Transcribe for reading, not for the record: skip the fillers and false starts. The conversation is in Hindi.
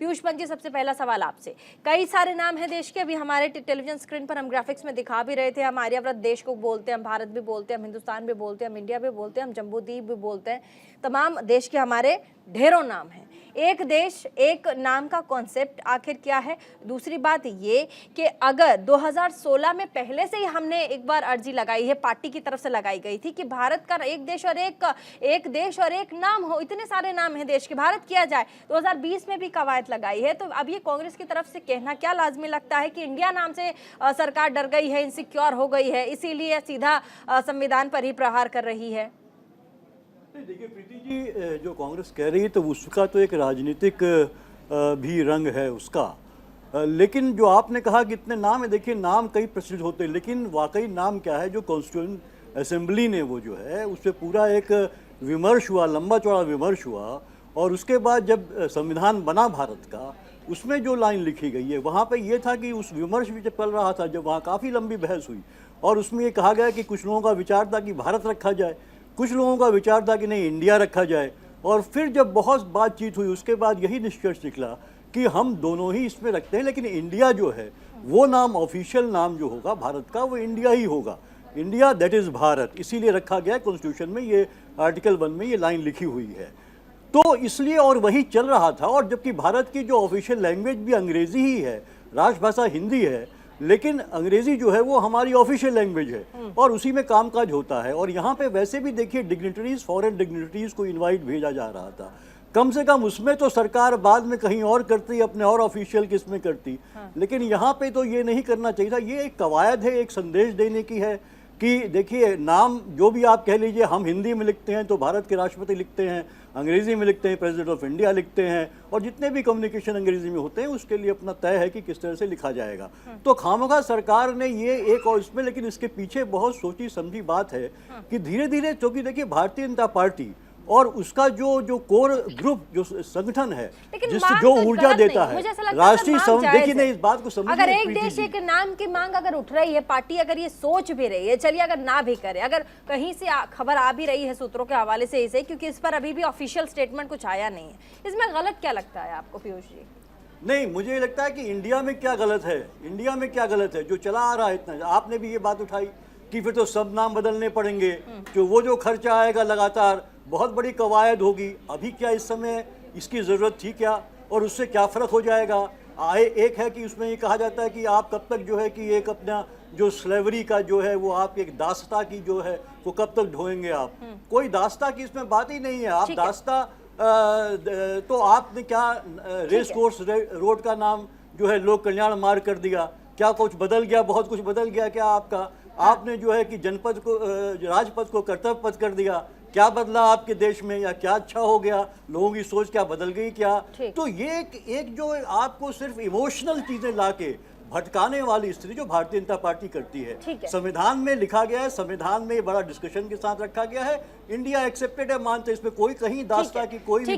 पीयूष पंत जी, सबसे पहला सवाल आपसे, कई सारे नाम हैं देश के, अभी हमारे टेलीविजन स्क्रीन पर हम ग्राफिक्स में दिखा भी रहे थे। हम आर्यावर्त देश को बोलते हैं, हम भारत भी बोलते हैं, हम हिंदुस्तान भी बोलते हैं, हम इंडिया भी बोलते हैं, हम जम्बूद्वीप भी बोलते हैं, तमाम देश के हमारे ढेरों नाम हैं। एक देश एक नाम का कॉन्सेप्ट आखिर क्या है? दूसरी बात ये कि अगर 2016 में पहले से ही हमने एक बार अर्जी लगाई है, पार्टी की तरफ से लगाई गई थी कि भारत का एक देश और एक नाम हो, इतने सारे नाम हैं देश के, भारत किया जाए, 2020 में भी कवायद लगाई है। तो अब ये कांग्रेस की तरफ से कहना क्या लाजमी लगता है कि इंडिया नाम से सरकार डर गई है, इनसिक्योर हो गई है, इसीलिए सीधा संविधान पर ही प्रहार कर रही है? देखिए प्रीति जी, जो कांग्रेस कह रही है तो उसका तो एक राजनीतिक भी रंग है उसका, लेकिन जो आपने कहा कि इतने नाम है, देखिए नाम कई प्रचलित होते हैं, लेकिन वाकई नाम क्या है? जो कॉन्स्टिट्यूएंट असेंबली ने वो जो है उस पर पूरा एक विमर्श हुआ, लंबा चौड़ा विमर्श हुआ, और उसके बाद जब संविधान बना भारत का, उसमें जो लाइन लिखी गई है वहाँ पे ये था कि उस विमर्श भी जब चल रहा था, जब वहाँ काफ़ी लंबी बहस हुई और उसमें ये कहा गया कि कुछ लोगों का विचार था कि भारत रखा जाए, कुछ लोगों का विचार था कि नहीं इंडिया रखा जाए, और फिर जब बहुत बातचीत हुई उसके बाद यही निष्कर्ष निकला कि हम दोनों ही इसमें रखते हैं, लेकिन इंडिया जो है वो नाम, ऑफिशियल नाम जो होगा भारत का, वो इंडिया ही होगा। इंडिया दैट इज़ भारत, इसीलिए रखा गया है कॉन्स्टिट्यूशन में, ये आर्टिकल 1 में ये लाइन लिखी हुई है। तो इसलिए, और वही चल रहा था, और जबकि भारत की जो ऑफिशियल लैंग्वेज भी अंग्रेज़ी ही है, राष्ट्रभाषा हिंदी है, लेकिन अंग्रेजी जो है वो हमारी ऑफिशियल लैंग्वेज है और उसी में कामकाज होता है। और यहाँ पे वैसे भी देखिए डिग्निटरीज, फॉरेन डिग्निटरीज को इनवाइट भेजा जा रहा था, कम से कम उसमें तो सरकार बाद में कहीं और करती, अपने और ऑफिशियल किस में करती, लेकिन यहाँ पे तो ये नहीं करना चाहिए था। ये एक कवायद है, एक संदेश देने की है कि देखिए नाम जो भी आप कह लीजिए, हम हिंदी में लिखते हैं तो भारत के राष्ट्रपति लिखते हैं, अंग्रेजी में लिखते हैं प्रेसिडेंट ऑफ इंडिया लिखते हैं, और जितने भी कम्युनिकेशन अंग्रेजी में होते हैं उसके लिए अपना तय है कि किस तरह से लिखा जाएगा। तो खामखा सरकार ने ये एक, और इसमें लेकिन इसके पीछे बहुत सोची समझी बात है कि धीरे धीरे, क्योंकि देखिए भारतीय जनता पार्टी और उसका जो कोर ग्रुप, जो संगठन है, जिससे जो ऊर्जा देता है राष्ट्रीय, देखिए नहीं इस बात को समझिए, अगर एक देश एक नाम की मांग अगर उठ रही है, पार्टी अगर ये सोच भी रही है, चलिए अगर ना भी करे, अगर कहीं से खबर आ भी रही है सूत्रों के हवाले से इसे, क्योंकि इस पर अभी भी ऑफिशियल स्टेटमेंट कुछ आया नहीं है, इसमें गलत क्या लगता है आपको पीयूष जी? नहीं, मुझे लगता है कि इंडिया में क्या गलत है, इंडिया में क्या गलत है जो चला आ रहा है इतना। आपने भी ये बात उठाई कि फिर तो सब नाम बदलने पड़ेंगे, जो वो जो खर्चा आएगा लगातार, बहुत बड़ी कवायद होगी। अभी क्या इस समय इसकी ज़रूरत थी क्या, और उससे क्या फ़र्क हो जाएगा? एक है कि उसमें ये कहा जाता है कि आप कब तक जो है कि एक अपना जो स्लेवरी का जो है वो आप एक दास्ता की जो है वो कब तक ढोएंगे आप? कोई दास्ता की इसमें बात ही नहीं है। आप दास्ता तो आपने क्या रेस कोर्स रोड का नाम जो है लोक कल्याण मार्ग कर दिया? क्या कुछ बदल गया? बहुत कुछ बदल गया क्या आपका? आपने जो है कि जनपद को, राजपथ को कर्तव्य पथ कर दिया। क्या बदला आपके देश में, या क्या अच्छा हो गया? लोगों की सोच क्या बदल गई क्या? तो ये एक जो आपको सिर्फ इमोशनल चीजें लाके भटकाने वाली स्थिति जो भारतीय जनता पार्टी करती है। संविधान में लिखा गया है, संविधान में बड़ा डिस्कशन के साथ रखा गया है, इंडिया एक्सेप्टेड है, मानते, इसमें कोई कहीं दास्ता की कोई भी